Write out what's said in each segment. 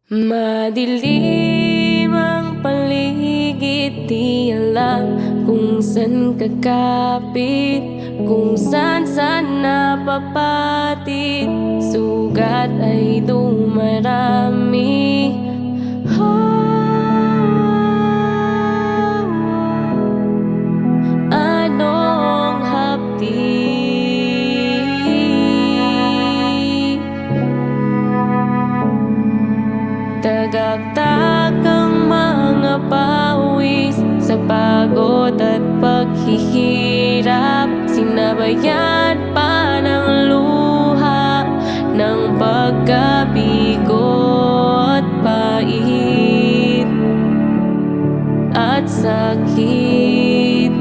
Madilim ang paligid, di alam kung saan kakapit, kung saan napapatid. Sugat ay dumarami. Anong hapdi? Tagaktak ang mga pawis sa pagod at paghihirap. Sinabayan pa ng luha, ng pagkabigo at pait at sakit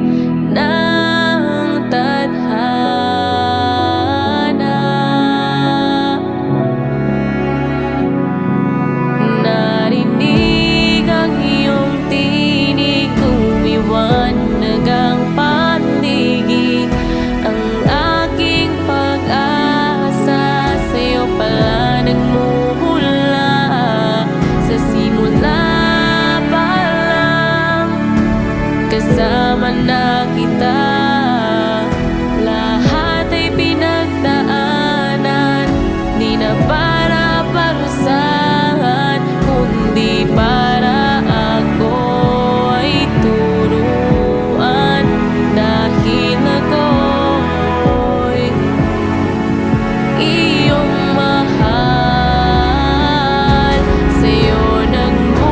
ng tadhana. Narinig ang iyong tinig, umiwanag ang paligid. Ang aking pag-asa sa'yo pala nagmumula. Sa simula pa lang, kasama na kita. Lahat ay pinagdaanan, di na para parusahan, kundi para ako ay turuan. Dahil ako'y iyong mahal, sa'yo nagmumula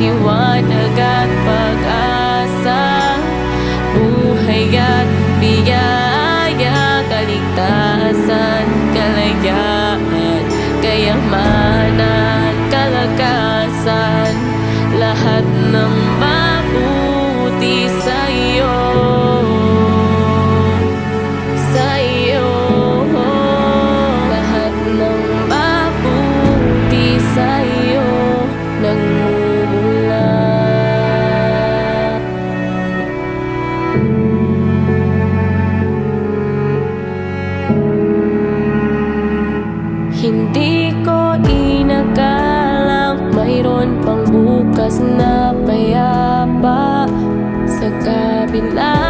liwanag at pag-asa, buhay at biyaya, kaligtasan, kalayaan, kayamanan, kalakasan, lahat ng mabuti sa'yo, sa'yo. Lahat ng mabuti sa'yo nagmumula. Hindi ko inakalang mayroon pang bukas na payapa sa kabila